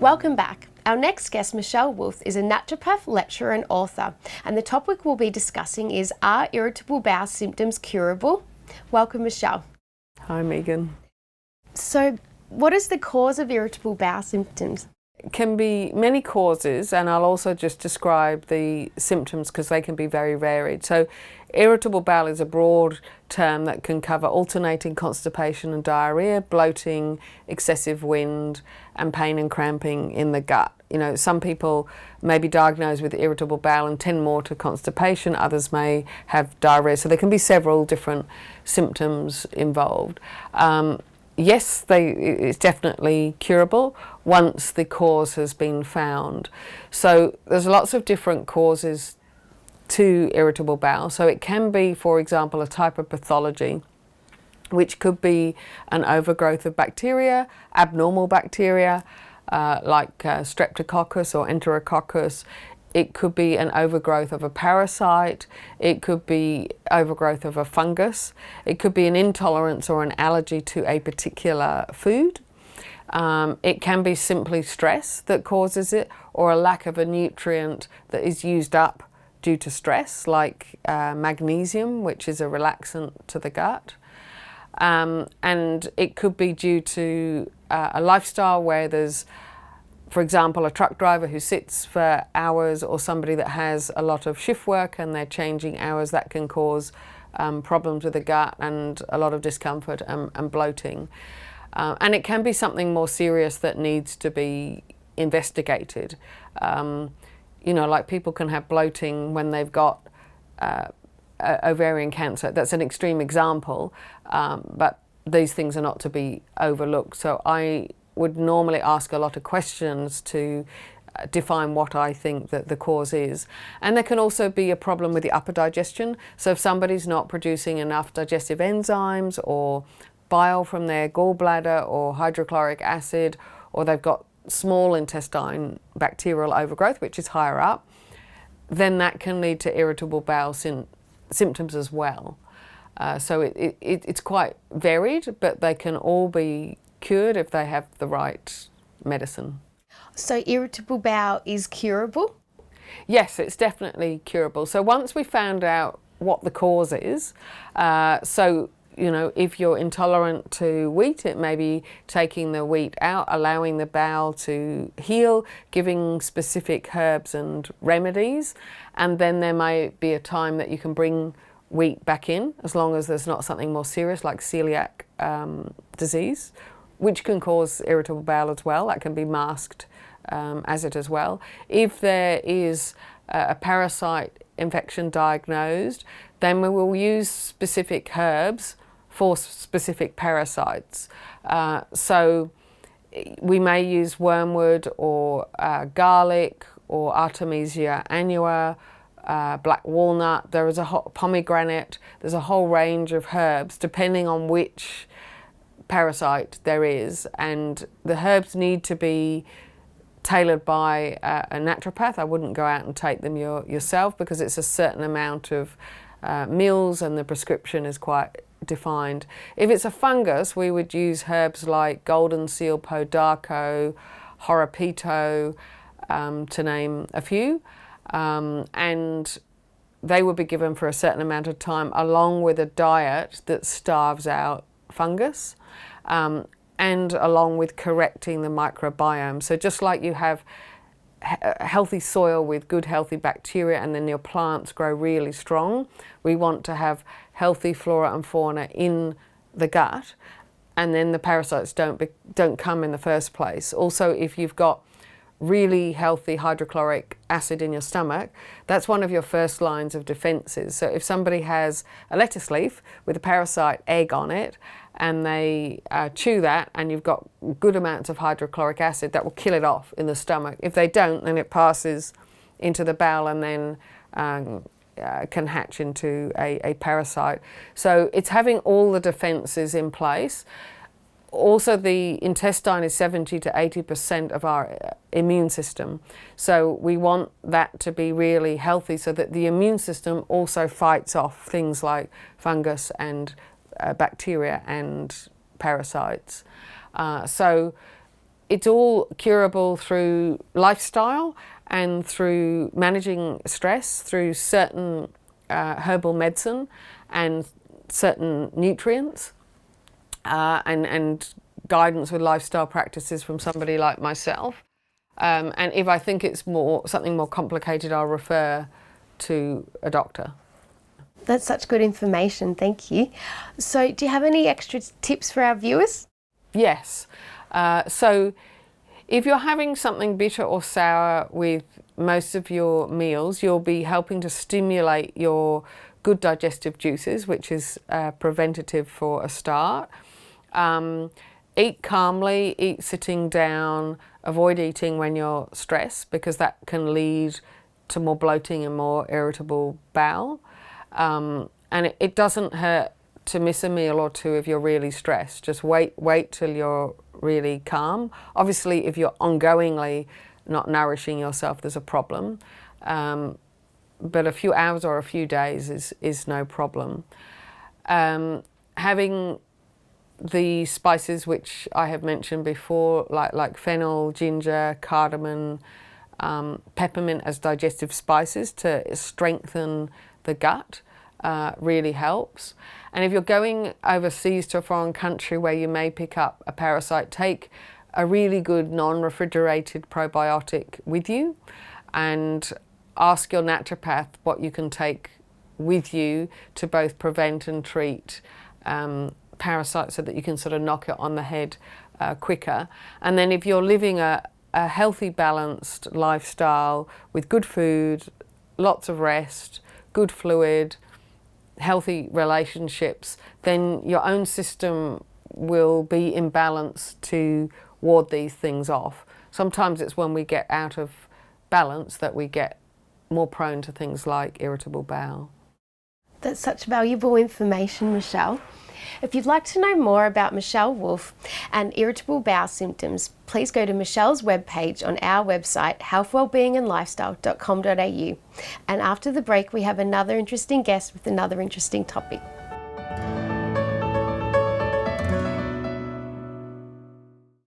Welcome back. Our next guest, Michele Wolff, is a naturopath, lecturer and author, and the topic we'll be discussing is, are irritable bowel symptoms curable? Welcome, Michele. Hi, Megan. So, what is the cause of irritable bowel symptoms? It can be many causes, and I'll also just describe the symptoms because they can be very varied. So, irritable bowel is a broad term that can cover alternating constipation and diarrhea, bloating, excessive wind, and pain and cramping in the gut. You know, some people may be diagnosed with irritable bowel and tend more to constipation, others may have diarrhea, so there can be several different symptoms involved. Yes, it's definitely curable once the cause has been found. So there's lots of different causes to irritable bowel. So it can be, for example, a type of pathology, which could be an overgrowth of bacteria, abnormal bacteria, like streptococcus or enterococcus. It could be an overgrowth of a parasite. It could be overgrowth of a fungus. It could be an intolerance or an allergy to a particular food. It can be simply stress that causes it, or a lack of a nutrient that is used up due to stress, like magnesium, which is a relaxant to the gut. And it could be due to a lifestyle where there's, for example, a truck driver who sits for hours, or somebody that has a lot of shift work and they're changing hours. That can cause problems with the gut and a lot of discomfort and bloating. And it can be something more serious that needs to be investigated. You know, like people can have bloating when they've got ovarian cancer. That's an extreme example, but these things are not to be overlooked. So I would normally ask a lot of questions to define what I think that the cause is. And there can also be a problem with the upper digestion. So if somebody's not producing enough digestive enzymes or bile from their gallbladder or hydrochloric acid, or they've got small intestine bacterial overgrowth, which is higher up, then that can lead to irritable bowel symptoms as well. So it's quite varied, but they can all be cured if they have the right medicine. So irritable bowel is curable? Yes, it's definitely curable. So once we found out what the cause is, so you know, if you're intolerant to wheat, it may be taking the wheat out, allowing the bowel to heal, giving specific herbs and remedies, and then there may be a time that you can bring wheat back in, as long as there's not something more serious like celiac disease, which can cause irritable bowel as well. That can be masked as it as well. If there is a parasite infection diagnosed, then we will use specific herbs for specific parasites. So we may use wormwood or garlic or Artemisia annua, black walnut. There is a pomegranate. There's a whole range of herbs depending on which parasite there is, and the herbs need to be tailored by a naturopath. I wouldn't go out and take them yourself, because it's a certain amount of meals and the prescription is quite defined. If it's a fungus, we would use herbs like golden seal podarco, horopito, to name a few, and they would be given for a certain amount of time, along with a diet that starves out fungus, and along with correcting the microbiome. So just like you have healthy soil with good healthy bacteria and then your plants grow really strong, we want to have healthy flora and fauna in the gut, and then the parasites don't come in the first place. Also, if you've got really healthy hydrochloric acid in your stomach, that's one of your first lines of defenses. So if somebody has a lettuce leaf with a parasite egg on it, and they chew that, and you've got good amounts of hydrochloric acid, that will kill it off in the stomach. If they don't, then it passes into the bowel and then can hatch into a parasite. So it's having all the defenses in place. Also, the intestine is 70 to 80% of our immune system. So we want that to be really healthy so that the immune system also fights off things like fungus and bacteria and parasites. So it's all curable through lifestyle and through managing stress, through certain herbal medicine and certain nutrients, and guidance with lifestyle practices from somebody like myself. And if I think it's something more complicated, I'll refer to a doctor. That's such good information, thank you. So do you have any extra tips for our viewers? Yes. So if you're having something bitter or sour with most of your meals, you'll be helping to stimulate your good digestive juices, which is preventative for a start. Eat calmly, eat sitting down, avoid eating when you're stressed, because that can lead to more bloating and more irritable bowel. And it doesn't hurt to miss a meal or two if you're really stressed. Just wait till you're really calm. Obviously, if you're ongoingly not nourishing yourself, there's a problem. But a few hours or a few days is no problem. Having the spices which I have mentioned before, like fennel, ginger, cardamom, peppermint as digestive spices to strengthen the gut really helps. And if you're going overseas to a foreign country where you may pick up a parasite, take a really good non-refrigerated probiotic with you and ask your naturopath what you can take with you to both prevent and treat parasites, so that you can sort of knock it on the head quicker. And then if you're living a healthy, balanced lifestyle with good food, lots of rest, good fluid, healthy relationships, then your own system will be in balance to ward these things off. Sometimes it's when we get out of balance that we get more prone to things like irritable bowel. That's such valuable information, Michele. If you'd like to know more about Michele Wolff and irritable bowel symptoms, please go to Michele's webpage on our website, healthwellbeingandlifestyle.com.au. And after the break, we have another interesting guest with another interesting topic.